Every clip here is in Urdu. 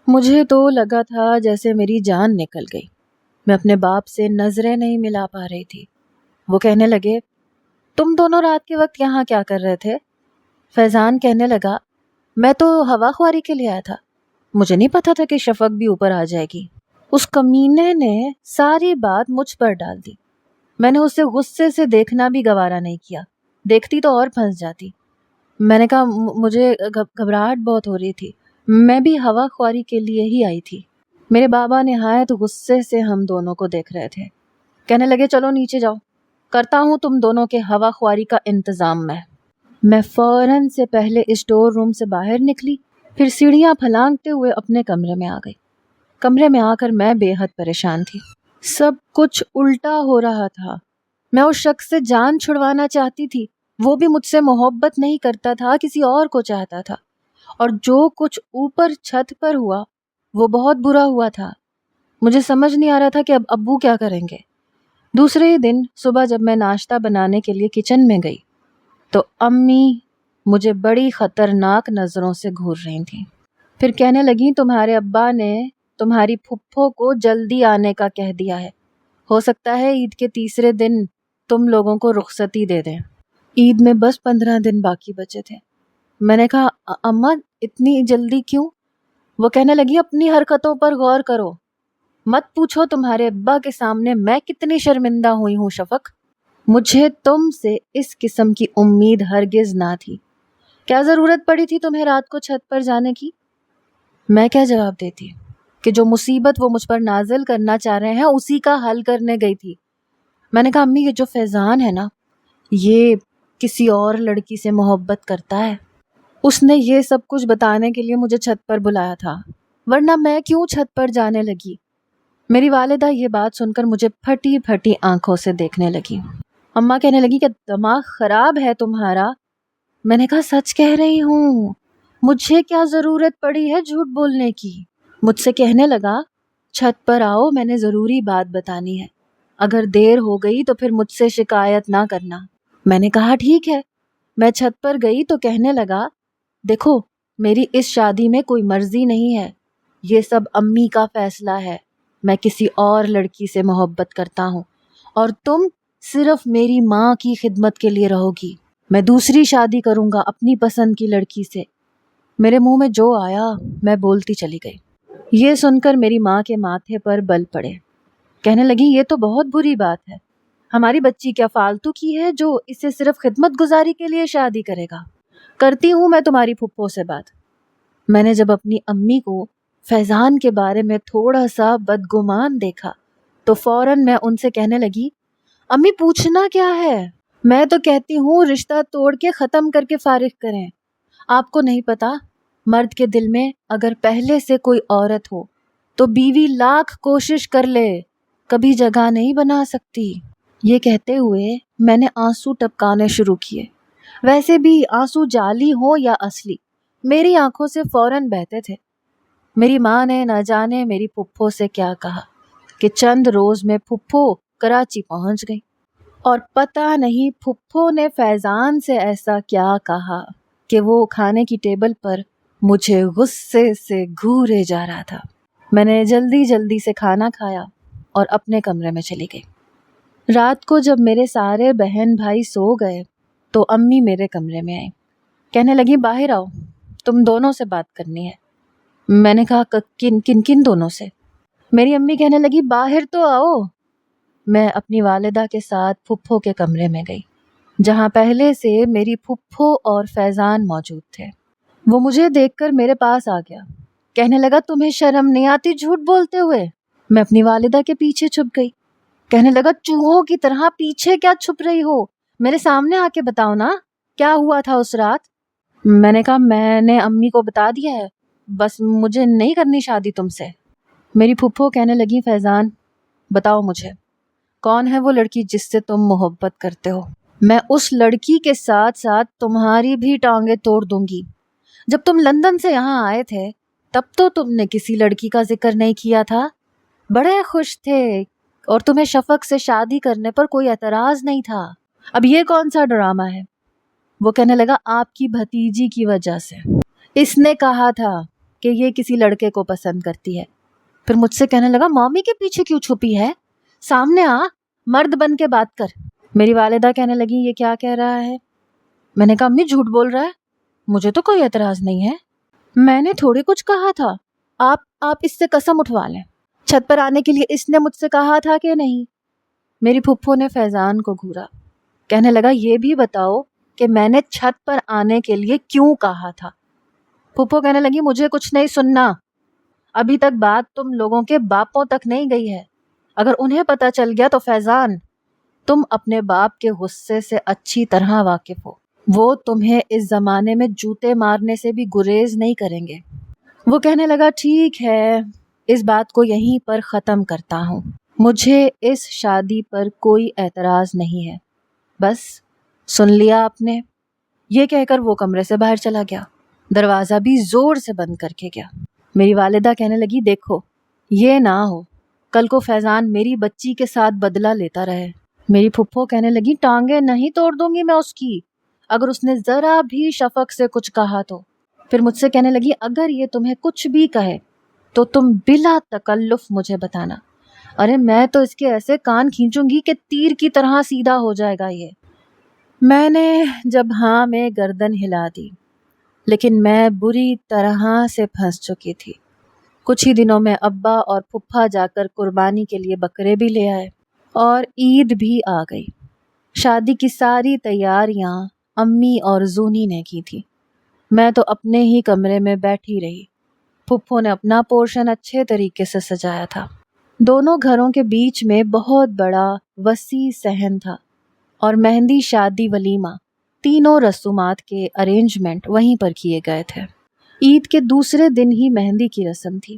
مجھے تو لگا تھا جیسے میری جان نکل گئی۔ میں اپنے باپ سے نظریں نہیں ملا پا رہی تھی۔ وہ کہنے لگے، تم دونوں رات کے وقت یہاں کیا کر رہے تھے؟ فیضان کہنے لگا، میں تو ہوا خواری کے لیے آیا تھا، مجھے نہیں پتا تھا کہ شفق بھی اوپر آ جائے گی۔ اس کمینے نے ساری بات مجھ پر ڈال دی۔ میں نے اسے غصے سے دیکھنا بھی گوارا نہیں کیا، دیکھتی تو اور پھنس جاتی۔ میں نے کہا مجھے گھبراہٹ بہت ہو رہی تھی، میں بھی ہوا خواری کے لیے ہی آئی تھی۔ میرے بابا نہایت غصے سے ہم دونوں کو دیکھ رہے تھے۔ کہنے لگے، چلو نیچے جاؤ، کرتا ہوں تم دونوں کے ہوا خواری کا انتظام میں فوراً سے پہلے اسٹور روم سے باہر نکلی، پھر سیڑھیاں پھلانگتے ہوئے اپنے کمرے میں آ گئی۔ کمرے میں آ کر میں بے حد پریشان تھی۔ سب کچھ الٹا ہو رہا تھا۔ میں اس شخص سے جان چھڑوانا چاہتی تھی، وہ بھی مجھ سے محبت نہیں کرتا تھا، کسی اور کو چاہتا تھا، اور جو کچھ اوپر چھت پر ہوا وہ بہت برا ہوا تھا۔ مجھے سمجھ نہیں آ رہا تھا کہ اب ابو کیا کریں گے۔ دوسرے دن صبح جب میں ناشتہ بنانے کے لیے کچن میں گئی تو امی مجھے بڑی خطرناک نظروں سے گھور رہی تھیں۔ پھر کہنے لگیں، تمہارے ابا نے تمہاری پھپھو کو جلدی آنے کا کہہ دیا ہے، ہو سکتا ہے عید کے تیسرے دن تم لوگوں کو رخصتی دے دیں۔ عید میں بس 15 دن باقی بچے تھے۔ میں نے کہا، اماں اتنی جلدی کیوں؟ وہ کہنے لگی، اپنی حرکتوں پر غور کرو، مت پوچھو تمہارے ابا کے سامنے میں کتنی شرمندہ ہوئی ہوں شفق۔ مجھے تم سے اس قسم کی امید ہرگز نہ تھی۔ کیا ضرورت پڑی تھی تمہیں رات کو چھت پر جانے کی؟ میں کیا جواب دیتی کہ جو مصیبت وہ مجھ پر نازل کرنا چاہ رہے ہیں اسی کا حل کرنے گئی تھی۔ میں نے کہا، امی یہ جو فیضان ہے نا، یہ کسی اور لڑکی سے محبت کرتا ہے، اس نے یہ سب کچھ بتانے کے لیے مجھے چھت پر بلایا تھا، ورنہ میں کیوں چھت پر جانے لگی؟ میری والدہ یہ بات سن کر مجھے پھٹی پھٹی آنکھوں سے دیکھنے لگی۔ اماں کہنے لگی کہ دماغ خراب ہے تمہارا؟ میں نے کہا، سچ کہہ رہی ہوں، مجھے کیا ضرورت پڑی ہے جھوٹ بولنے کی؟ مجھ سے کہنے لگا، چھت پر آؤ، میں نے ضروری بات بتانی ہے، اگر دیر ہو گئی تو پھر مجھ سے شکایت نہ کرنا۔ میں نے کہا، ٹھیک ہے۔ میں چھت پر گئی تو کہنے لگا، دیکھو میری اس شادی میں کوئی مرضی نہیں ہے، یہ سب امی کا فیصلہ ہے۔ میں کسی اور لڑکی سے محبت کرتا ہوں اور تم صرف میری ماں کی خدمت کے لیے رہو گی۔ میں دوسری شادی کروں گا اپنی پسند کی لڑکی سے۔ میرے منہ میں جو آیا میں بولتی چلی گئی۔ یہ سن کر میری ماں کے ماتھے پر بل پڑے۔ کہنے لگی، یہ تو بہت بری بات ہے، ہماری بچی کیا فالتو کی ہے جو اسے صرف خدمت گزاری کے لیے شادی کرے گا؟ کرتی ہوں میں تمہاری پھپھو سے بات۔ میں نے جب اپنی امی کو فیضان کے بارے میں تھوڑا سا بدگمان دیکھا تو فوراً میں ان سے کہنے لگی، امی پوچھنا کیا ہے؟ میں تو کہتی ہوں رشتہ توڑ کے ختم کر کے فارغ کریں۔ آپ کو نہیں پتا، مرد کے دل میں اگر پہلے سے کوئی عورت ہو تو بیوی لاکھ کوشش کر لے کبھی جگہ نہیں بنا سکتی۔ یہ کہتے ہوئے میں نے آنسو ٹپکانے شروع کیے۔ ویسے بھی آنسو جعلی ہو یا اصلی، میری آنکھوں سے فوراً بہتے تھے۔ میری ماں نے نہ جانے میری پھپھو سے کیا کہا کہ چند روز میں پھپھو کراچی پہنچ گئی، اور پتہ نہیں پھپھو نے فیضان سے ایسا کیا کہا کہ وہ کھانے کی ٹیبل پر مجھے غصے سے گھورے جا رہا تھا۔ میں نے جلدی جلدی سے کھانا کھایا اور اپنے کمرے میں چلی گئی۔ رات کو جب میرے سارے بہن بھائی سو گئے تو امی میرے کمرے میں آئی۔ کہنے لگی، باہر آؤ، تم دونوں سے بات کرنی ہے۔ میں نے کہا، کن دونوں سے؟ میری امی کہنے لگی، باہر تو آؤ۔ میں اپنی والدہ کے ساتھ پھپھو کے کمرے میں گئی، جہاں پہلے سے میری پھپھو اور فیضان موجود تھے۔ وہ مجھے دیکھ کر میرے پاس آ گیا۔ کہنے لگا، تمہیں شرم نہیں آتی جھوٹ بولتے ہوئے؟ میں اپنی والدہ کے پیچھے چھپ گئی۔ کہنے لگا، چوہوں کی طرح پیچھے کیا چھپ رہی ہو؟ میرے سامنے آ کے بتاؤ نا، کیا ہوا تھا اس رات؟ میں نے کہا، میں نے امی کو بتا دیا ہے، بس مجھے نہیں کرنی شادی تم سے۔ میری پھپھو کہنے لگی، فیضان بتاؤ مجھے، کون ہے وہ لڑکی جس سے تم محبت کرتے ہو؟ میں اس لڑکی کے ساتھ ساتھ تمہاری بھی ٹانگیں توڑ دوں گی۔ جب تم لندن سے یہاں آئے تھے تب تو تم نے کسی لڑکی کا ذکر نہیں کیا تھا، بڑے خوش تھے، اور تمہیں شفق سے شادی کرنے پر کوئی اعتراض نہیں تھا۔ اب یہ کون سا ڈرامہ ہے؟ وہ کہنے لگا، آپ کی بھتیجی کی وجہ سے۔ اس نے کہا تھا کہ یہ کسی لڑکے کو پسند کرتی ہے۔ پھر مجھ سے کہنے لگا مامی کے پیچھے کیوں چھپی ہے، سامنے آ، مرد بن کے بات کر۔ میری والدہ کہنے لگی یہ کیا کہہ رہا ہے؟ میں نے کہا امی جھوٹ بول رہا ہے، مجھے تو کوئی اعتراض نہیں ہے، میں نے تھوڑی کچھ کہا تھا، آپ اس سے قسم اٹھوا لیں، چھت پر آنے کے لیے اس نے مجھ سے کہا تھا کہ نہیں؟ میری پھپھو نے فیضان کو گھورا، کہنے لگا یہ بھی بتاؤ کہ میں نے چھت پر آنے کے لیے کیوں کہا تھا؟ پھپھو کہنے لگی مجھے کچھ نہیں سننا، ابھی تک بات تم لوگوں کے باپوں تک نہیں گئی ہے، اگر انہیں پتہ چل گیا تو فیضان تم اپنے باپ کے غصے سے اچھی طرح واقف ہو، وہ تمہیں اس زمانے میں جوتے مارنے سے بھی گریز نہیں کریں گے۔ وہ کہنے لگا ٹھیک ہے، اس بات کو یہیں پر ختم کرتا ہوں، مجھے اس شادی پر کوئی اعتراض نہیں ہے، بس سن لیا آپ نے۔ یہ کہہ کر وہ کمرے سے باہر چلا گیا، دروازہ بھی زور سے بند کر کے گیا۔ میری والدہ کہنے لگی دیکھو یہ نہ ہو کل کو فیضان میری بچی کے ساتھ بدلہ لیتا رہے۔ میری پھپھو کہنے لگی ٹانگیں نہیں توڑ دوں گی میں اس کی، اگر اس نے ذرا بھی شفق سے کچھ کہا تو۔ پھر مجھ سے کہنے لگی اگر یہ تمہیں کچھ بھی کہے تو تم بلا تکلف مجھے بتانا، ارے میں تو اس کے ایسے کان کھینچوں گی کہ تیر کی طرح سیدھا ہو جائے گا یہ۔ میں نے جب ہاں میں گردن ہلا دی، لیکن میں بری طرح سے پھنس چکی تھی۔ کچھ ہی دنوں میں ابا اور پھپھا جا کر قربانی کے لیے بکرے بھی لے آئے اور عید بھی آ گئی۔ شادی کی ساری تیاریاں امی اور زونی نے کی تھی، میں تو اپنے ہی کمرے میں بیٹھی رہی۔ پھپھو نے اپنا پورشن اچھے طریقے سے سجایا تھا، دونوں گھروں کے بیچ میں بہت بڑا وسیع صحن تھا اور مہندی شادی ولیمہ تینوں رسومات کے ارینجمنٹ وہیں پر کیے گئے تھے۔ عید کے دوسرے دن ہی مہندی کی رسم تھی۔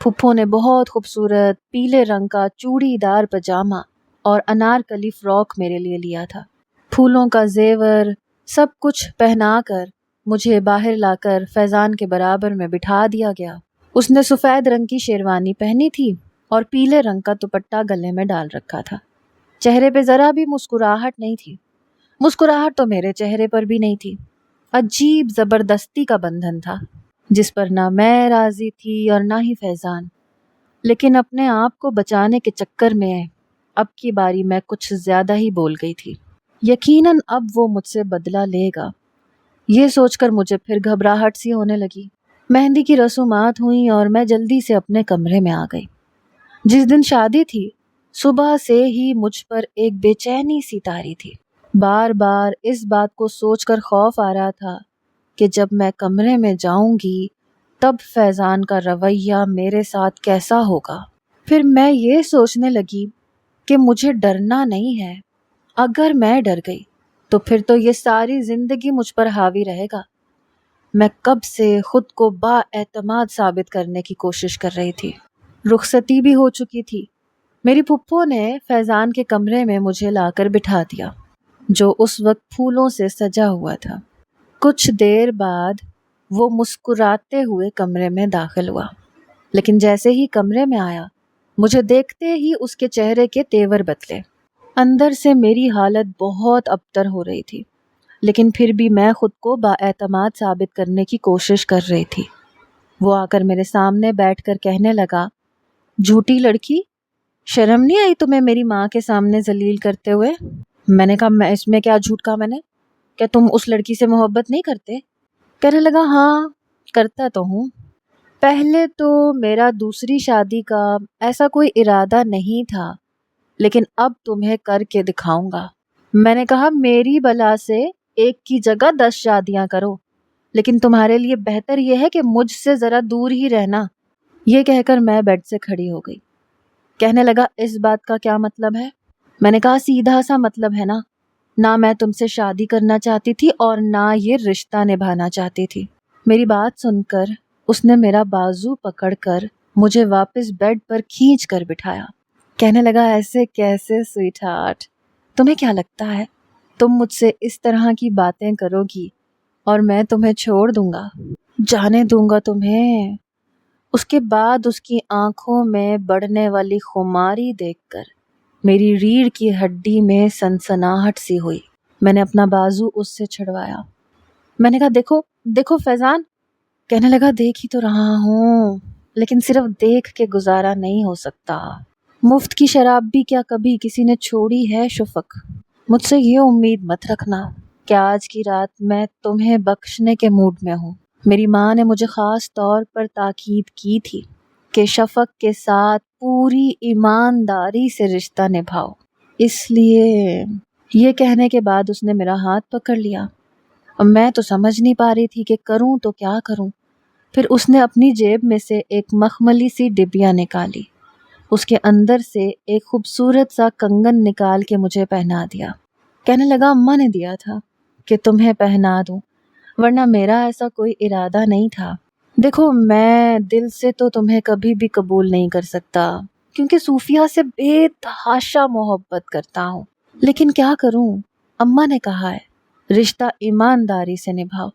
پھپھو نے بہت خوبصورت پیلے رنگ کا چوڑی دار پجامہ اور انارکلی فراک میرے لیے لیا تھا۔ پھولوں کا زیور سب کچھ پہنا کر مجھے باہر لا کر فیضان کے برابر میں بٹھا دیا گیا۔ اس نے سفید رنگ کی شیروانی پہنی تھی اور پیلے رنگ کا دوپٹہ گلے میں ڈال رکھا تھا۔ چہرے پہ ذرا بھی مسکراہٹ نہیں تھی، مسکراہٹ تو میرے چہرے پر بھی نہیں تھی، عجیب زبردستی کا بندھن تھا جس پر نہ میں راضی تھی اور نہ ہی فیضان، لیکن اپنے آپ کو بچانے کے چکر میں اب کی باری میں کچھ زیادہ ہی بول گئی تھی۔ یقیناً اب وہ مجھ سے بدلہ لے گا، یہ سوچ کر مجھے پھر گھبراہٹ سی ہونے لگی۔ مہندی کی رسومات ہوئیں اور میں جلدی سے اپنے کمرے میں آ گئی۔ جس دن شادی تھی صبح سے ہی مجھ پر ایک بے چینی سی طاری تھی، بار بار اس بات کو سوچ کر خوف آ رہا تھا کہ جب میں کمرے میں جاؤں گی تب فیضان کا رویہ میرے ساتھ کیسا ہوگا۔ پھر میں یہ سوچنے لگی کہ مجھے ڈرنا نہیں ہے، اگر میں ڈر گئی تو پھر تو یہ ساری زندگی مجھ پر حاوی رہے گا۔ میں کب سے خود کو با اعتماد ثابت کرنے کی کوشش کر رہی تھی۔ رخصتی بھی ہو چکی تھی۔ میری پھپھو نے فیضان کے کمرے میں مجھے لا کر بٹھا دیا جو اس وقت پھولوں سے سجا ہوا تھا۔ کچھ دیر بعد وہ مسکراتے ہوئے کمرے میں داخل ہوا، لیکن جیسے ہی کمرے میں آیا مجھے دیکھتے ہی اس کے چہرے کے تیور بدلے۔ اندر سے میری حالت بہت ابتر ہو رہی تھی، لیکن پھر بھی میں خود کو با اعتماد ثابت کرنے کی کوشش کر رہی تھی۔ وہ آ کر میرے سامنے بیٹھ کر کہنے لگا جھوٹی لڑکی، شرم نہیں آئی تمہیں میری ماں کے سامنے ذلیل کرتے ہوئے؟ میں نے کہا میں اس میں کیا جھوٹ کہا میں نے، کیا تم اس لڑکی سے محبت نہیں کرتے؟ کہنے لگا ہاں کرتا تو ہوں، پہلے تو میرا دوسری شادی کا ایسا کوئی ارادہ نہیں تھا، لیکن اب تمہیں کر کے دکھاؤں گا۔ میں نے کہا میری بلا سے ایک کی جگہ 10 شادیاں کرو، لیکن تمہارے لیے بہتر یہ ہے کہ مجھ سے ذرا دور ہی رہنا۔ یہ کہہ کر میں بیڈ سے کھڑی ہو گئی۔ کہنے لگا اس بات کا کیا مطلب ہے؟ میں نے کہا سیدھا سا مطلب ہے نا، نہ میں تم سے شادی کرنا چاہتی تھی اور نہ یہ رشتہ نبھانا چاہتی تھی۔ میری بات سن کر اس نے میرا بازو پکڑ کر مجھے واپس بیڈ پر کھینچ کر بٹھایا۔ کہنے لگا ایسے کیسے سویٹ ہارٹ، تمہیں کیا لگتا ہے تم مجھ سے اس طرح کی باتیں کرو گی اور میں تمہیں چھوڑ دوں گا؟ جانے دوں گا تمہیں۔ اس کے بعد اس کی آنکھوں میں بڑھنے والی خماری دیکھ کر میری ریڑھ کی ہڈی میں سنسناہٹ سی ہوئی۔ میں نے اپنا بازو اس سے چھڑوایا۔ میں نے کہا دیکھو دیکھو فیضان، کہنے لگا دیکھ ہی تو رہا ہوں، لیکن صرف دیکھ کے گزارا نہیں ہو سکتا۔ مفت کی شراب بھی کیا کبھی کسی نے چھوڑی ہے شفق؟ مجھ سے یہ امید مت رکھنا کہ آج کی رات میں تمہیں بخشنے کے موڈ میں ہوں۔ میری ماں نے مجھے خاص طور پر تاکید کی تھی کہ شفق کے ساتھ پوری ایمانداری سے رشتہ نبھاؤ، اس لیے… یہ کہنے کے بعد اس نے میرا ہاتھ پکڑ لیا۔ اب میں تو سمجھ نہیں پا رہی تھی کہ کروں تو کیا کروں۔ پھر اس نے اپنی جیب میں سے ایک مخملی سی ڈبیا نکالی، اس کے اندر سے ایک خوبصورت سا کنگن نکال کے مجھے پہنا دیا۔ کہنے لگا اماں نے دیا تھا کہ تمہیں پہنا دوں، ورنہ میرا ایسا کوئی ارادہ نہیں تھا۔ دیکھو میں دل سے تو تمہیں کبھی بھی قبول نہیں کر سکتا، کیونکہ صوفیہ سے بے تحاشا محبت کرتا ہوں، لیکن کیا کروں، اماں نے کہا ہے رشتہ ایمانداری سے نبھاؤ۔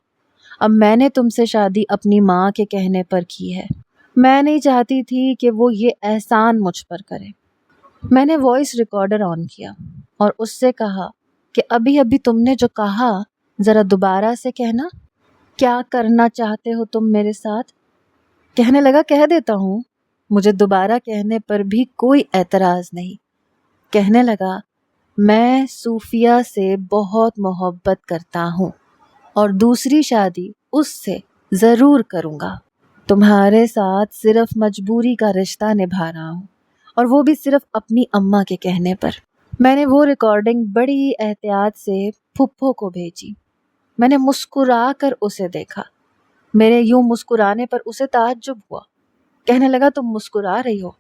اب میں نے تم سے شادی اپنی ماں کے کہنے پر کی ہے، میں نہیں چاہتی تھی کہ وہ یہ احسان مجھ پر کرے۔ میں نے وائس ریکارڈر آن کیا اور اس سے کہا کہ ابھی تم نے جو کہا ذرا دوبارہ سے کہنا، کیا کرنا چاہتے ہو تم میرے ساتھ؟ کہنے لگا کہہ دیتا ہوں، مجھے دوبارہ کہنے پر بھی کوئی اعتراض نہیں۔ کہنے لگا میں صوفیہ سے بہت محبت کرتا ہوں اور دوسری شادی اس سے ضرور کروں گا۔ تمہارے ساتھ صرف مجبوری کا رشتہ نبھا رہا ہوں، اور وہ بھی صرف اپنی اماں کے کہنے پر۔ میں نے وہ ریکارڈنگ بڑی احتیاط سے پھپھو کو بھیجی۔ میں نے مسکرا کر اسے دیکھا، میرے یوں مسکرانے پر اسے تعجب ہوا۔ کہنے لگا تم مسکرا رہی ہو؟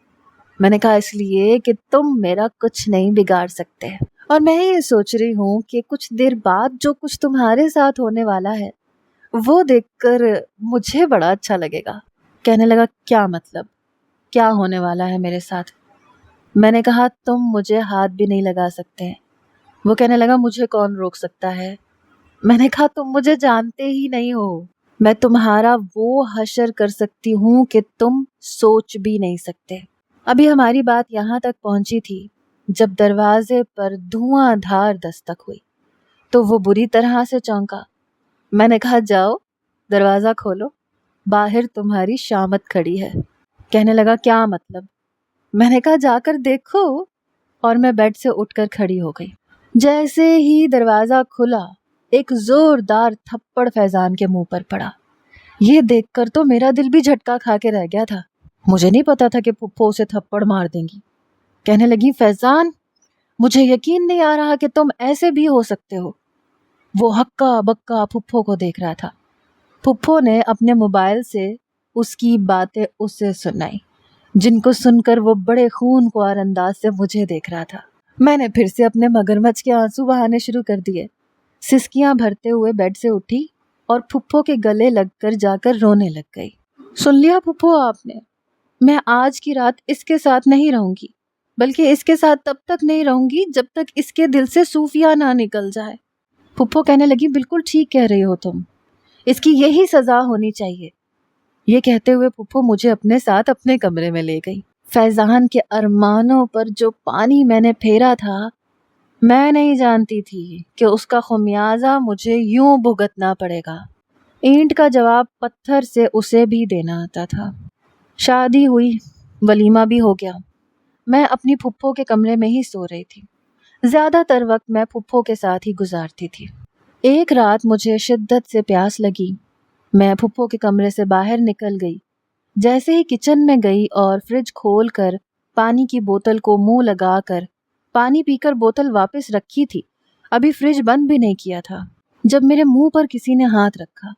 میں نے کہا اس لیے کہ تم میرا کچھ نہیں بگاڑ سکتے، اور میں یہ سوچ رہی ہوں کہ کچھ دیر بعد جو کچھ تمہارے ساتھ ہونے والا ہے وہ دیکھ کر مجھے بڑا اچھا لگے گا۔ کہنے لگا کیا مطلب، کیا ہونے والا ہے میرے ساتھ؟ میں نے کہا تم مجھے ہاتھ بھی نہیں لگا سکتے۔ وہ کہنے لگا مجھے کون روک سکتا ہے؟ میں نے کہا تم مجھے جانتے ہی نہیں ہو، میں تمہارا وہ حشر کر سکتی ہوں کہ تم سوچ بھی نہیں سکتے۔ ابھی ہماری بات یہاں تک پہنچی تھی جب دروازے پر دھواں دھار دستک ہوئی تو وہ بری طرح سے چونکا۔ میں نے کہا جاؤ دروازہ کھولو، باہر تمہاری شامت کھڑی ہے۔ کہنے لگا کیا مطلب؟ میں نے کہا جا کر دیکھو، اور میں بیڈ سے اٹھ کر کھڑی ہو گئی۔ جیسے ہی دروازہ کھلا ایک زوردار تھپڑ فیضان کے منہ پر پڑا۔ یہ دیکھ کر تو میرا دل بھی جھٹکا کھا کے رہ گیا تھا۔ مجھے نہیں پتا تھا کہ پھپھو اسے تھپڑ مار دیں گی۔ کہنے لگی فیضان مجھے یقین نہیں آ رہا کہ تم ایسے بھی ہو سکتے ہو۔ وہ ہکا بکا پھپھو کو دیکھ رہا تھا۔ پھپھو نے اپنے موبائل سے اس کی باتیں اسے سنائی، جن کو سن کر وہ بڑے خونخوار انداز سے مجھے دیکھ رہا تھا۔ میں نے پھر سے اپنے مگرمچھ کے آنسو بہانے شروع کر دیے۔ سسکیاں بھرتے ہوئے بیڈ سے اٹھی اور پھپھو کے گلے لگ کر جا کر رونے لگ گئی۔ سن لیا پھپھو آپ نے، میں آج کی رات اس کے ساتھ نہیں رہوں گی، بلکہ اس کے ساتھ تب تک نہیں رہوں گی جب تک اس کے دل سے صوفیہ نہ نکل جائے۔ پھپھو کہنے لگی بالکل ٹھیک کہہ رہی ہو تم، اس کی یہی سزا ہونی چاہیے۔ یہ کہتے ہوئے پھپھو مجھے اپنے ساتھ اپنے کمرے میں لے گئی۔ فیضان کے ارمانوں پر جو پانی میں نے پھیرا تھا، میں نہیں جانتی تھی کہ اس کا خمیازہ مجھے یوں بھگتنا پڑے گا۔ اینٹ کا جواب پتھر سے اسے بھی دینا آتا تھا۔ شادی ہوئی، ولیمہ بھی ہو گیا۔ میں اپنی پھپھو کے کمرے میں ہی سو رہی تھی۔ زیادہ تر وقت میں پھپھو کے ساتھ ہی گزارتی تھی۔ ایک رات مجھے شدت سے پیاس لگی۔ میں پھپھو کے کمرے سے باہر نکل گئی۔ جیسے ہی کچن میں گئی اور فریج کھول کر پانی کی بوتل کو منہ لگا کر پانی پی کر بوتل واپس رکھی تھی، ابھی فریج بند بھی نہیں کیا تھا، جب میرے منہ پر کسی نے ہاتھ رکھا۔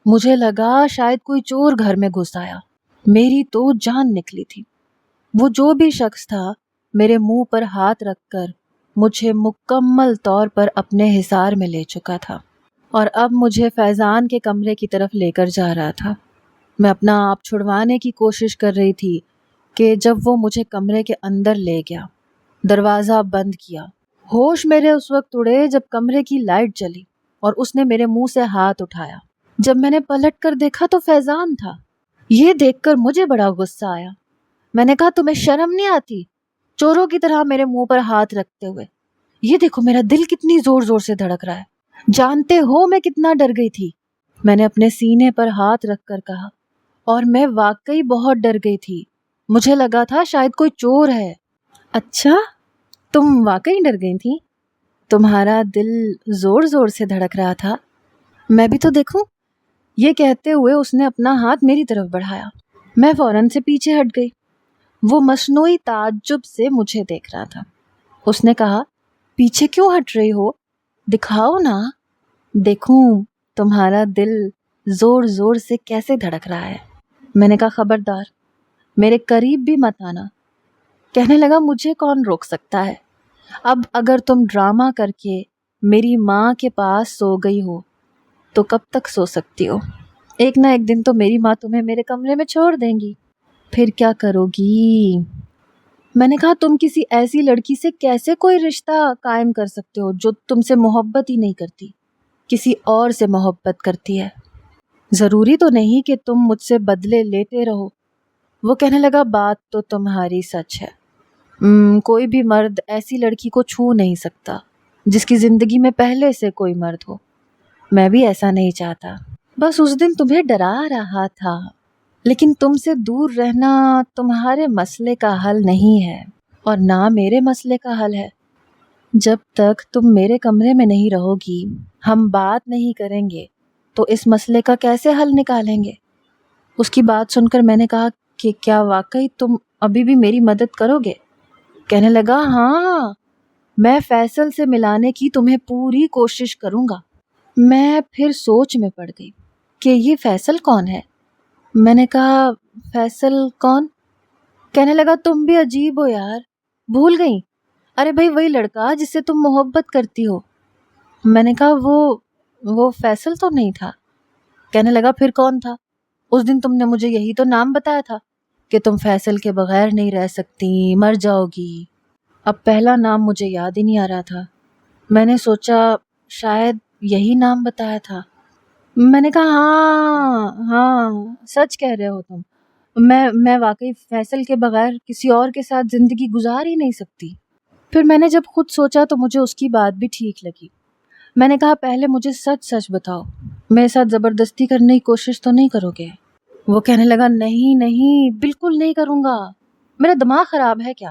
مجھے لگا شاید کوئی چور گھر میں گھس آیا۔ میری تو جان نکلی تھی۔ وہ جو بھی شخص تھا میرے منہ پر ہاتھ رکھ کر مجھے مکمل طور پر اپنے حصار میں لے چکا تھا، اور اب مجھے فیضان کے کمرے کی طرف لے کر جا رہا تھا۔ میں اپنا آپ چھڑوانے کی کوشش کر رہی تھی کہ جب وہ مجھے کمرے کے اندر لے گیا، دروازہ بند کیا، ہوش میرے اس وقت اڑے جب کمرے کی لائٹ جلی اور اس نے میرے منہ سے ہاتھ اٹھایا۔ جب میں نے پلٹ کر دیکھا تو فیضان تھا۔ یہ دیکھ کر مجھے بڑا غصہ آیا۔ میں نے کہا تمہیں شرم نہیں آتی چوروں کی طرح میرے منہ پر ہاتھ رکھتے ہوئے؟ یہ دیکھو میرا دل کتنی زور زور سے دھڑک رہا ہے۔ جانتے ہو میں کتنا ڈر گئی تھی میں نے اپنے سینے پر ہاتھ رکھ کر کہا، اور میں واقعی بہت ڈر گئی تھی. مجھے لگا تھا شاید کوئی چور ہے. اچھا، تم واقعی ڈر گئی تھی؟ تمہارا دل زور زور سے دھڑک رہا تھا. میں بھی تو دیکھوں. یہ کہتے ہوئے اس نے اپنا ہاتھ میری طرف بڑھایا. میں فوراً سے پیچھے ہٹ گئی. وہ مصنوعی تعجب سے مجھے دیکھ رہا تھا. اس نے کہا، پیچھے کیوں ہٹ رہی ہو؟ دکھاؤ نا، دیکھوں تمہارا دل زور زور سے کیسے دھڑک رہا ہے. میں نے کہا، خبردار، میرے قریب بھی مت آنا. کہنے لگا، مجھے کون روک سکتا ہے؟ اب اگر تم ڈرامہ کر کے میری ماں کے پاس سو گئی ہو تو کب تک سو سکتی ہو؟ ایک نہ ایک دن تو میری ماں تمہیں میرے کمرے میں چھوڑ دیں گی. پھر کیا کرو گی؟ میں نے کہا، تم کسی ایسی لڑکی سے کیسے کوئی رشتہ قائم کر سکتے ہو جو تم سے محبت ہی نہیں کرتی، کسی اور سے محبت کرتی ہے؟ ضروری تو نہیں کہ تم مجھ سے بدلے لیتے رہو. وہ کہنے لگا، بات تو تمہاری سچ ہے. کوئی بھی مرد ایسی لڑکی کو چھو نہیں سکتا جس کی زندگی میں پہلے سے کوئی مرد ہو. میں بھی ایسا نہیں چاہتا. بس اس دن تمہیں ڈرا رہا تھا، لیکن تم سے دور رہنا تمہارے مسئلے کا حل نہیں ہے اور نہ میرے مسئلے کا حل ہے. جب تک تم میرے کمرے میں نہیں رہو گی، ہم بات نہیں کریں گے تو اس مسئلے کا کیسے حل نکالیں گے؟ اس کی بات سن کر میں نے کہا کہ کیا واقعی تم ابھی بھی میری مدد کرو گے؟ کہنے لگا، ہاں، میں فیصل سے ملانے کی تمہیں پوری کوشش کروں گا. میں پھر سوچ میں پڑ گئی کہ یہ فیصل کون ہے. میں نے کہا، فیصل کون؟ کہنے لگا، تم بھی عجیب ہو یار، بھول گئی؟ ارے بھائی، وہی لڑکا جس سے تم محبت کرتی ہو. میں نے کہا، وہ فیصل تو نہیں تھا. کہنے لگا، پھر کون تھا؟ اس دن تم نے مجھے یہی تو نام بتایا تھا کہ تم فیصل کے بغیر نہیں رہ سکتی، مر جاؤ گی. اب پہلا نام مجھے یاد ہی نہیں آ رہا تھا. میں نے سوچا شاید یہی نام بتایا تھا. میں نے کہا، ہاں سچ کہہ رہے ہو تم. میں واقعی فیصل کے بغیر کسی اور کے ساتھ زندگی گزار ہی نہیں سکتی. پھر میں نے جب خود سوچا تو مجھے اس کی بات بھی ٹھیک لگی. میں نے کہا، پہلے مجھے سچ سچ بتاؤ، میرے ساتھ زبردستی کرنے کی کوشش تو نہیں کرو گے؟ وہ کہنے لگا، نہیں، بالکل نہیں کروں گا. میرا دماغ خراب ہے کیا؟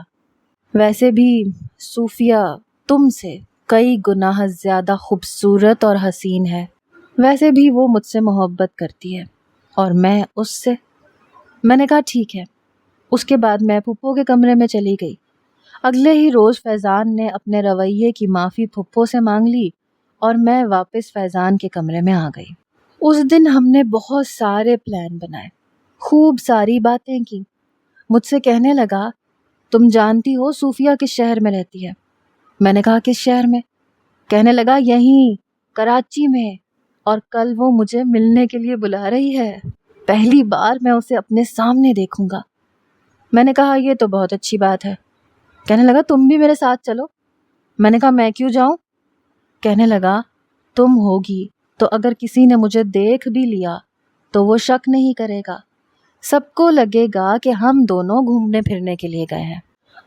ویسے بھی صوفیہ تم سے کئی گناہ زیادہ خوبصورت اور حسین ہے. ویسے بھی وہ مجھ سے محبت کرتی ہے اور میں اس سے. میں نے کہا، ٹھیک ہے. اس کے بعد میں پھپھو کے کمرے میں چلی گئی. اگلے ہی روز فیضان نے اپنے رویے کی معافی پھپھو سے مانگ لی اور میں واپس فیضان کے کمرے میں آ گئی. اس دن ہم نے بہت سارے پلان بنائے، خوب ساری باتیں کی. مجھ سے کہنے لگا، تم جانتی ہو صوفیہ کس شہر میں رہتی ہے؟ میں نے کہا، کس شہر میں؟ کہنے لگا، یہیں کراچی میں، اور کل وہ مجھے ملنے کے لیے بلا رہی ہے. پہلی بار میں اسے اپنے سامنے دیکھوں گا. میں نے کہا، یہ تو بہت اچھی بات ہے. کہنے لگا، تم بھی میرے ساتھ چلو. میں نے کہا، میں کیوں جاؤں؟ کہنے لگا، تم ہوگی تو اگر کسی نے مجھے دیکھ بھی لیا تو وہ شک نہیں کرے گا. سب کو لگے گا کہ ہم دونوں گھومنے پھرنے کے لیے گئے ہیں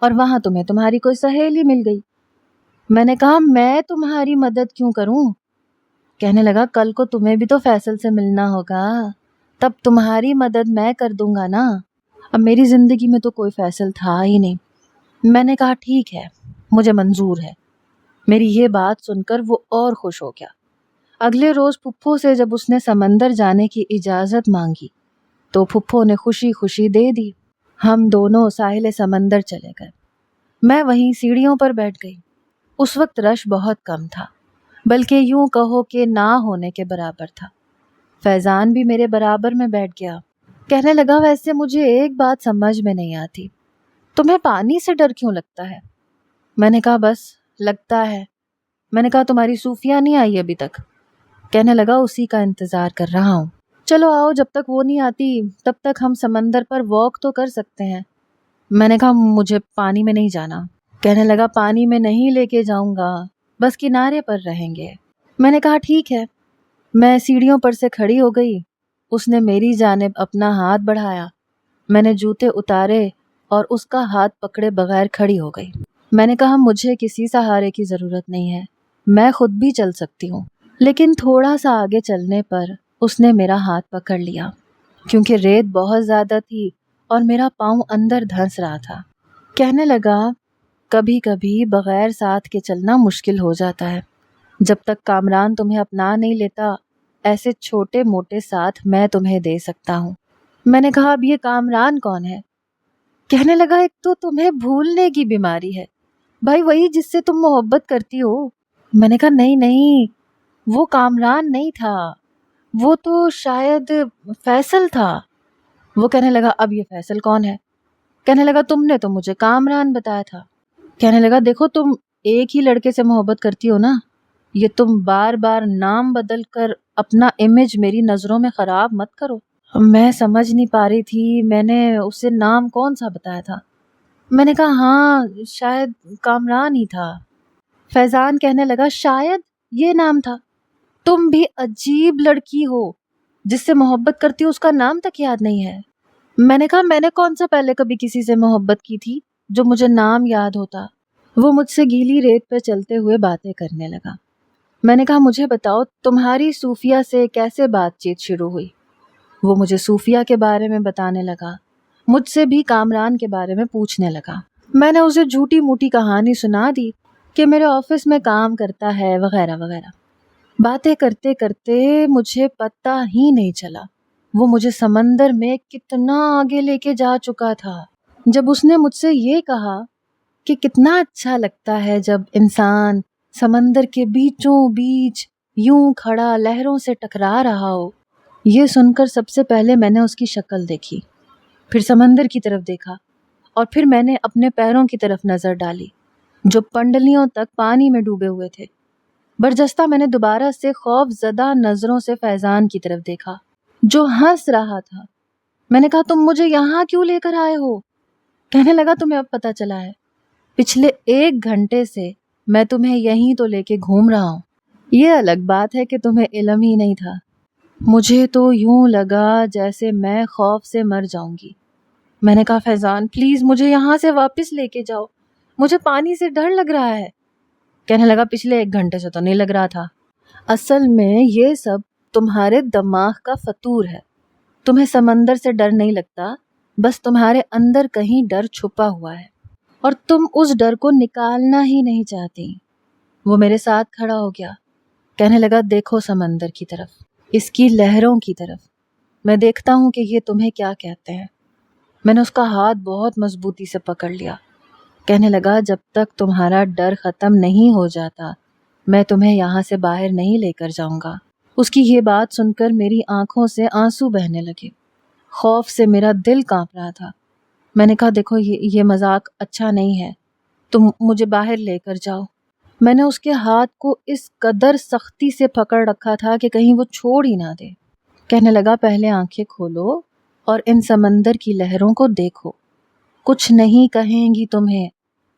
اور وہاں تمہیں تمہاری کوئی سہیلی مل گئی. میں نے کہا، میں تمہاری مدد کیوں کروں؟ کہنے لگا، کل کو تمہیں بھی تو فیصل سے ملنا ہوگا، تب تمہاری مدد میں کر دوں گا نا. اب میری زندگی میں تو کوئی فیصل تھا ہی نہیں. میں نے کہا، ٹھیک ہے، مجھے منظور ہے. میری یہ بات سن کر وہ اور خوش ہو گیا. اگلے روز پھپھو سے جب اس نے سمندر جانے کی اجازت مانگی تو پھپھو نے خوشی خوشی دے دی. ہم دونوں ساحل سمندر چلے گئے. میں وہیں سیڑھیوں پر بیٹھ گئی. اس وقت رش بہت کم تھا، بلکہ یوں کہو کہ نہ ہونے کے برابر تھا. فیضان بھی میرے برابر میں بیٹھ گیا. کہنے لگا، ویسے مجھے ایک بات سمجھ میں نہیں آتی، تمہیں پانی سے ڈر کیوں لگتا ہے؟ میں نے کہا، بس لگتا ہے. میں نے کہا، تمہاری صوفیہ نہیں آئی ابھی تک؟ کہنے لگا، اسی کا انتظار کر رہا ہوں. چلو آؤ، جب تک وہ نہیں آتی تب تک ہم سمندر پر واک تو کر سکتے ہیں. میں نے کہا، مجھے پانی میں نہیں جانا. کہنے لگا، پانی میں نہیں لے کے جاؤں گا، بس کنارے پر رہیں گے. میں نے کہا، ٹھیک ہے. میں سیڑھیوں پر سے کھڑی ہو گئی. اس نے میری جانب اپنا ہاتھ بڑھایا. میں نے جوتے اتارے اور اس کا ہاتھ پکڑے بغیر کھڑی ہو گئی. میں نے کہا، مجھے کسی سہارے کی ضرورت نہیں ہے، میں خود بھی چل سکتی ہوں. لیکن تھوڑا سا آگے چلنے پر اس نے میرا ہاتھ پکڑ لیا کیونکہ ریت بہت زیادہ تھی اور میرا پاؤں اندر دھنس رہا تھا۔ کہنے لگا کبھی کبھی بغیر ساتھ کے چلنا مشکل ہو جاتا ہے، جب تک کامران تمہیں اپنا نہیں لیتا ایسے چھوٹے موٹے ساتھ میں تمہیں دے سکتا ہوں۔ میں نے کہا اب یہ کامران کون ہے؟ کہنے لگا ایک تو تمہیں بھولنے کی بیماری ہے بھائی، وہی جس سے تم محبت کرتی ہو۔ میں نے کہا نہیں، وہ کامران نہیں تھا، وہ تو شاید فیصل تھا۔ وہ کہنے لگا اب یہ فیصل کون ہے؟ کہنے لگا تم نے تو مجھے کامران بتایا تھا۔ کہنے لگا دیکھو تم ایک ہی لڑکے سے محبت کرتی ہو نا، یہ تم بار بار نام بدل کر اپنا امیج میری نظروں میں خراب مت کرو۔ میں سمجھ نہیں پا رہی تھی میں نے اسے نام کون سا بتایا تھا۔ میں نے کہا ہاں شاید کامران ہی تھا۔ فیضان کہنے لگا شاید یہ نام تھا؟ تم بھی عجیب لڑکی ہو، جس سے محبت کرتی ہو اس کا نام تک یاد نہیں ہے۔ میں نے کہا میں نے کون سا پہلے کبھی کسی سے محبت کی تھی جو مجھے نام یاد ہوتا۔ وہ مجھ سے گیلی ریت پہ چلتے ہوئے باتیں کرنے لگا۔ میں نے کہا مجھے بتاؤ تمہاری صوفیہ سے کیسے بات چیت شروع ہوئی؟ وہ مجھے صوفیہ کے بارے میں بتانے لگا، مجھ سے بھی کامران کے بارے میں پوچھنے لگا۔ میں نے اسے جھوٹی موٹی کہانی سنا دی کہ میرے آفس میں کام کرتا ہے وغیرہ وغیرہ۔ باتیں کرتے کرتے مجھے پتہ ہی نہیں چلا وہ مجھے سمندر میں کتنا آگے لے کے جا چکا تھا۔ جب اس نے مجھ سے یہ کہا کہ کتنا اچھا لگتا ہے جب انسان سمندر کے بیچوں بیچ یوں کھڑا لہروں سے ٹکرا رہا ہو، یہ سن کر سب سے پہلے میں نے اس کی شکل دیکھی، پھر سمندر کی طرف دیکھا اور پھر میں نے اپنے پیروں کی طرف نظر ڈالی جو پنڈلیوں تک پانی میں ڈوبے ہوئے تھے۔ برجستہ میں نے دوبارہ سے خوف زدہ نظروں سے فیضان کی طرف دیکھا جو ہنس رہا تھا۔ میں نے کہا تم مجھے یہاں کیوں لے کر آئے ہو؟ کہنے لگا تمہیں اب پتہ چلا ہے، پچھلے 1 گھنٹے سے میں تمہیں یہیں تو لے کے گھوم رہا ہوں۔ یہ الگ بات ہے کہ تمہیں علم ہی نہیں تھا۔ مجھے تو یوں لگا جیسے میں خوف سے مر جاؤں گی۔ میں نے کہا فیضان پلیز مجھے یہاں سے واپس لے کے جاؤ، مجھے پانی سے ڈر لگ رہا ہے۔ کہنے لگا پچھلے 1 گھنٹے سے تو نہیں لگ رہا تھا، اصل میں یہ سب تمہارے دماغ کا فطور ہے۔ تمہیں سمندر سے ڈر نہیں لگتا، بس تمہارے اندر کہیں ڈر چھپا ہوا ہے اور تم اس ڈر کو نکالنا ہی نہیں چاہتی۔ وہ میرے ساتھ کھڑا ہو گیا، کہنے لگا دیکھو سمندر کی طرف، اس کی لہروں کی طرف، میں دیکھتا ہوں کہ یہ تمہیں کیا کہتے ہیں۔ میں نے اس کا ہاتھ بہت مضبوطی سے پکڑ لیا۔ کہنے لگا جب تک تمہارا ڈر ختم نہیں ہو جاتا میں تمہیں یہاں سے باہر نہیں لے کر جاؤں گا۔ اس کی یہ بات سن کر میری آنکھوں سے آنسو بہنے لگے، خوف سے میرا دل کانپ رہا تھا۔ میں نے کہا دیکھو یہ مذاق اچھا نہیں ہے، تم مجھے باہر لے کر جاؤ۔ میں نے اس کے ہاتھ کو اس قدر سختی سے پکڑ رکھا تھا کہ کہیں وہ چھوڑ ہی نہ دے۔ کہنے لگا پہلے آنکھیں کھولو اور ان سمندر کی لہروں کو دیکھو، کچھ نہیں کہیں گی تمہیں،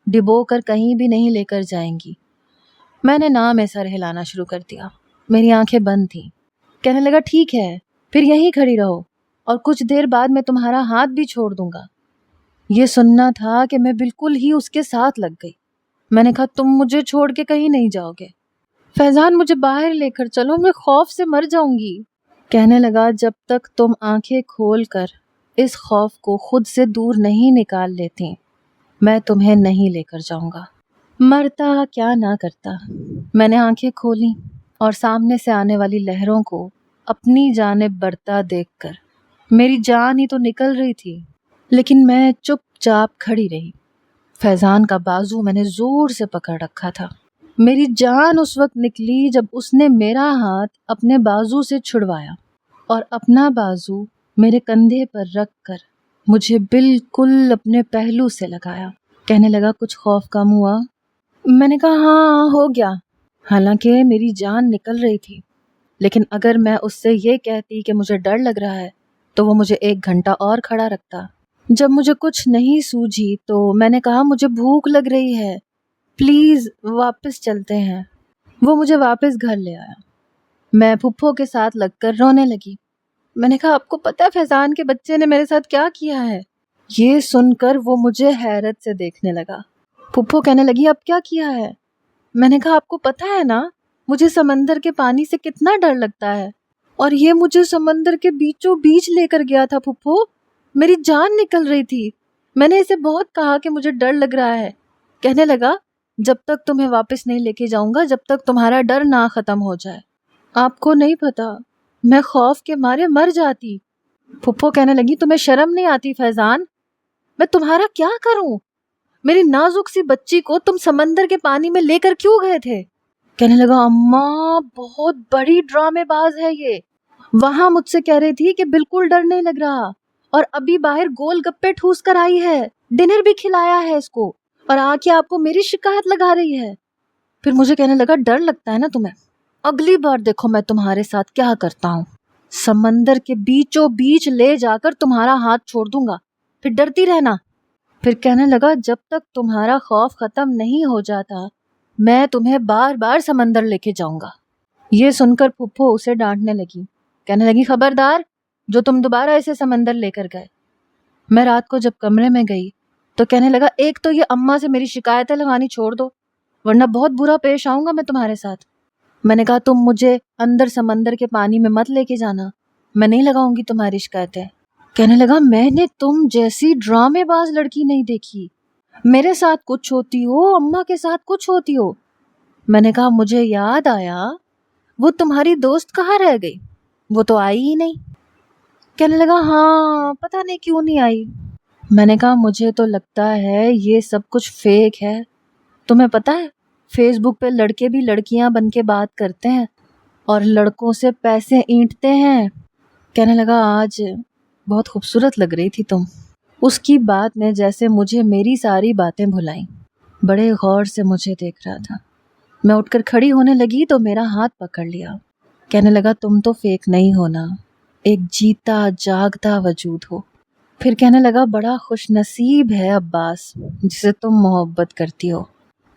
ڈبو کر کہیں بھی نہیں لے کر جائیں گی۔ میں نے نہ میں سر ہلانا شروع کر دیا، میری آنکھیں بند تھیں۔ کہنے لگا ٹھیک ہے پھر یہیں کھڑی رہو اور کچھ دیر بعد میں تمہارا ہاتھ بھی چھوڑ دوں گا۔ یہ سننا تھا کہ میں بالکل ہی اس کے ساتھ لگ گئی۔ میں نے کہا تم مجھے چھوڑ کے کہیں نہیں جاؤ گے، فیضان مجھے باہر لے کر چلو، میں خوف سے مر جاؤں گی۔ کہنے لگا جب تک تم آنکھیں کھول کر اس خوف کو خود سے دور نہیں نکال لیتی میں تمہیں نہیں لے کر جاؤں گا۔ مرتا کیا نہ کرتا۔ میں نے آنکھیں کھولیں اور سامنے سے آنے والی لہروں کو اپنی جانب بڑھتا دیکھ کر میری جان ہی تو نکل رہی تھی، لیکن میں چپ چاپ کھڑی رہی۔ فیضان کا بازو میں نے زور سے پکڑ رکھا تھا۔ میری جان اس وقت نکلی جب اس نے میرا ہاتھ اپنے بازو سے چھڑوایا اور اپنا بازو میرے کندھے پر رکھ کر مجھے بالکل اپنے پہلو سے لگایا۔ کہنے لگا کچھ خوف کم ہوا؟ میں نے کہا ہاں ہو گیا، حالانکہ میری جان نکل رہی تھی، لیکن اگر میں اس سے یہ کہتی کہ مجھے ڈر لگ رہا ہے تو وہ مجھے 1 گھنٹہ اور کھڑا رکھتا۔ جب مجھے کچھ نہیں سوجھی تو میں نے کہا مجھے بھوک لگ رہی ہے، پلیز واپس چلتے ہیں۔ وہ مجھے واپس گھر لے آیا۔ میں پھپھو کے ساتھ لگ کر رونے لگی۔ میں نے کہا آپ کو پتہ ہے فیضان کے بچے نے میرے ساتھ کیا کیا ہے؟ یہ سن کر وہ مجھے حیرت سے دیکھنے لگا۔ پھپھو کہنے لگی اب کیا کیا ہے؟ میں نے کہا آپ کو پتہ ہے نا مجھے سمندر کے پانی سے کتنا ڈر لگتا ہے، اور یہ مجھے سمندر کے بیچوں بیچ لے کر گیا تھا پھپھو، میری جان نکل رہی تھی۔ میں نے اسے بہت کہا کہ مجھے ڈر لگ رہا ہے، کہنے لگا جب تک تمہیں واپس نہیں لے کے جاؤں گا، جب تک تمہارا ڈر نہ ختم ہو جائے۔ آپ کو نہیں پتا، میں خوف کے مارے مر جاتی۔ پھپھو کہنے لگی تمہیں شرم نہیں آتی فیضان؟ میں تمہارا کیا کروں؟ میری نازک سی بچی کو تم سمندر کے پانی میں لے کر کیوں گئے تھے؟ کہنے لگا اماں بہت بڑی ڈرامے باز ہے یہ، وہاں مجھ سے کہہ رہی تھی کہ بالکل ڈر نہیں لگ رہا، اور ابھی باہر گول گپے ٹھوس کر آئی ہے، ڈنر بھی کھلایا ہے اس کو، اور آ کے آپ کو میری شکایت لگا رہی ہے۔ پھر مجھے کہنے لگا ڈر لگتا ہے نا تمہیں، اگلی بار دیکھو میں تمہارے ساتھ کیا کرتا ہوں، سمندر کے بیچوں بیچ لے جا کر تمہارا ہاتھ چھوڑ دوں گا، پھر ڈرتی رہنا۔ پھر کہنے لگا جب تک تمہارا خوف ختم نہیں ہو جاتا میں تمہیں بار بار سمندر لے کے جاؤں گا۔ یہ سن کر پھپھو اسے ڈانٹنے لگی، کہنے لگی خبردار جو تم دوبارہ اسے سمندر لے کر گئے۔ میں رات کو جب کمرے میں گئی تو کہنے لگا ایک تو یہ اماں سے میری شکایتیں لگانی چھوڑ دو ورنہ بہت برا پیش آؤں گا میں تمہارے ساتھ۔ میں نے کہا تم مجھے اندر سمندر کے پانی میں مت لے کے جانا، میں نہیں لگاؤں گی تمہاری شکایتیں۔ کہنے لگا میں نے تم جیسی ڈرامے باز لڑکی نہیں دیکھی، میرے ساتھ کچھ ہوتی ہو اماں کے ساتھ کچھ ہوتی ہو۔ میں نے کہا مجھے یاد آیا وہ تمہاری دوست کہاں رہ گئی، وہ تو آئی ہی نہیں۔ کہنے لگا ہاں پتہ نہیں کیوں نہیں آئی۔ میں نے کہا مجھے تو لگتا ہے یہ سب کچھ فیک ہے، تمہیں پتہ ہے فیس بک پہ لڑکے بھی لڑکیاں بن کے بات کرتے ہیں اور لڑکوں سے پیسے اینٹتے ہیں۔ کہنے لگا آج بہت خوبصورت لگ رہی تھی تم۔ اس کی بات نے جیسے مجھے میری ساری باتیں بھلائیں، بڑے غور سے مجھے دیکھ رہا تھا۔ میں اٹھ کر کھڑی ہونے لگی تو میرا ہاتھ پکڑ لیا، کہنے لگا تم تو فیک نہیں ہونا، ایک جیتا جاگتا وجود ہو۔ پھر کہنے لگا بڑا خوش نصیب ہے عباس جسے تم محبت کرتی ہو۔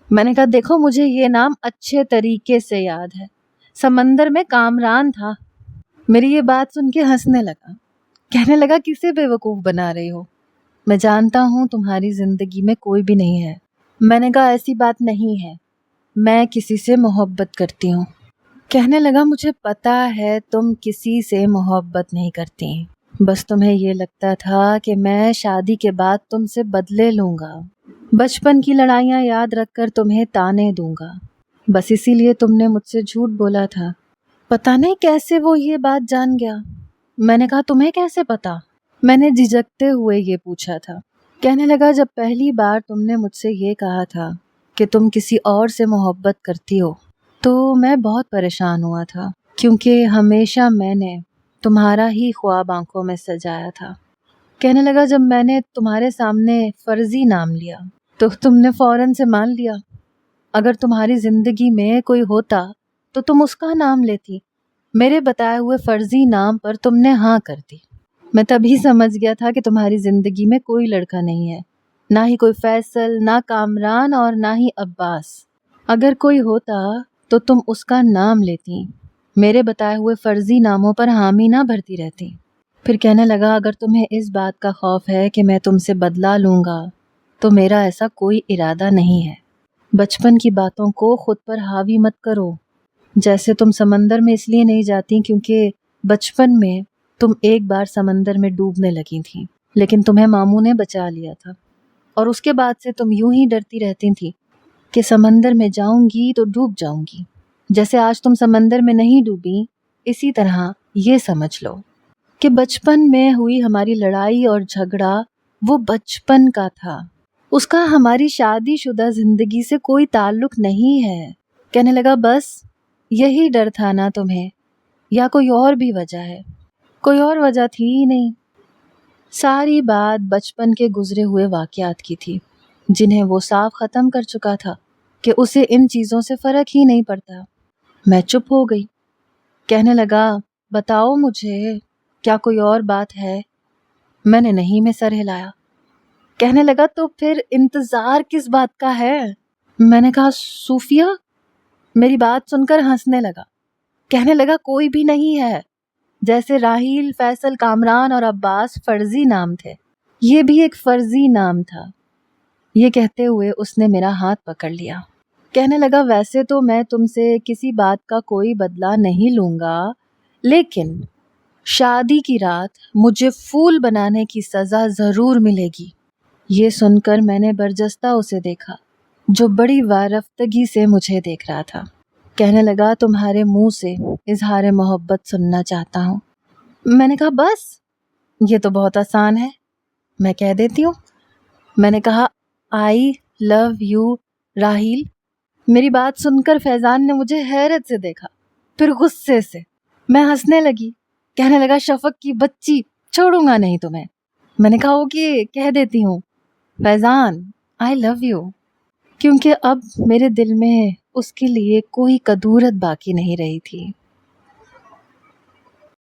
میں نے کہا دیکھو مجھے یہ نام اچھے طریقے سے یاد ہے، سمندر میں کامران تھا۔ میری یہ بات سن کے ہنسنے لگا، کہنے لگا کسے بے وقوف بنا رہی ہو، میں جانتا ہوں تمہاری زندگی میں کوئی بھی نہیں ہے۔ میں نے کہا ایسی بات نہیں ہے، میں کسی سے محبت کرتی ہوں۔ کہنے لگا مجھے پتا ہے تم کسی سے محبت نہیں کرتی، بس تمہیں یہ لگتا تھا کہ میں شادی کے بعد تم سے بدلے لوں گا، بچپن کی لڑائیاں یاد رکھ کر تمہیں تانے دوں گا، بس اسی لیے تم نے مجھ سے جھوٹ بولا تھا۔ پتا نہیں کیسے وہ یہ بات جان گیا۔ میں نے کہا تمہیں کیسے پتا؟ میں نے جھجکتے ہوئے یہ پوچھا تھا۔ کہنے لگا جب پہلی بار تم نے مجھ سے یہ کہا تھا کہ تم کسی اور سے محبت کرتی ہو تو میں بہت پریشان ہوا تھا، کیونکہ ہمیشہ میں نے تمہارا ہی خواب آنکھوں میں سجایا تھا۔ کہنے لگا جب میں نے تمہارے سامنے فرضی نام لیا تو تم نے فوراً سے مان لیا، اگر تمہاری زندگی میں کوئی ہوتا تو تم اس کا نام لیتی، میرے بتائے ہوئے فرضی نام پر تم نے ہاں کر دی۔ میں تبھی سمجھ گیا تھا کہ تمہاری زندگی میں کوئی لڑکا نہیں ہے، نہ ہی کوئی فیصل، نہ کامران اور نہ ہی عباس۔ اگر کوئی ہوتا تو تم اس کا نام لیتی، میرے بتائے ہوئے فرضی ناموں پر حامی نہ بھرتی رہتی۔ پھر کہنے لگا اگر تمہیں اس بات کا خوف ہے کہ میں تم سے بدلہ لوں گا تو میرا ایسا کوئی ارادہ نہیں ہے۔ بچپن کی باتوں کو خود پر حاوی مت کرو، جیسے تم سمندر میں اس لیے نہیں جاتی کیونکہ بچپن میں تم ایک بار سمندر میں ڈوبنے لگی تھی لیکن تمہیں ماموں نے بچا لیا تھا، اور اس کے بعد سے تم یوں ہی ڈرتی رہتی تھی کہ سمندر میں جاؤں گی تو ڈوب جاؤں گی۔ جیسے آج تم سمندر میں نہیں ڈوبی، اسی طرح یہ سمجھ لو کہ بچپن میں ہوئی ہماری لڑائی اور جھگڑا وہ بچپن کا تھا، اس کا ہماری شادی شدہ زندگی سے کوئی تعلق نہیں ہے۔ کہنے لگا بس یہی ڈر تھا نا تمہیں، یا کوئی اور بھی وجہ ہے؟ کوئی اور وجہ تھی ہی نہیں، ساری بات بچپن کے گزرے ہوئے واقعات کی تھی جنہیں وہ صاف ختم کر چکا تھا کہ اسے ان چیزوں سے فرق ہی نہیں پڑتا۔ میں چپ ہو گئی۔ کہنے لگا بتاؤ مجھے کیا کوئی اور بات ہے؟ میں نے نہیں میں سر ہلایا۔ کہنے لگا تو پھر انتظار کس بات کا ہے؟ میں نے کہا صوفیہ۔ میری بات سن کر ہنسنے لگا، کہنے لگا کوئی بھی نہیں ہے، جیسے راحیل، فیصل، کامران اور عباس فرضی نام تھے، یہ بھی ایک فرضی نام تھا۔ یہ کہتے ہوئے اس نے میرا ہاتھ پکڑ لیا۔ کہنے لگا ویسے تو میں تم سے کسی بات کا کوئی بدلہ نہیں لوں گا، لیکن شادی کی رات مجھے پھول بنانے کی سزا ضرور ملے گی۔ یہ سن کر میں نے برجستہ اسے دیکھا جو بڑی وارفتگی سے مجھے دیکھ رہا تھا۔ کہنے لگا تمہارے منہ سے اظہار محبت سننا چاہتا ہوں۔ میں نے کہا بس یہ تو بہت آسان ہے، میں کہہ دیتی ہوں۔ میں نے کہا آئی لو یو راہیل۔ میری بات سن کر فیضان نے مجھے حیرت سے دیکھا، پھر غصے سے۔ میں ہنسنے لگی، کہنے لگا شفق کی بچی، چھوڑوں گا نہیں تمہیں۔ میں نے کہا اوکے کہہ دیتی ہوں فیضان آئی لو یو، کیونکہ اب میرے دل میں اس کے لیے کوئی کدورت باقی نہیں رہی تھی۔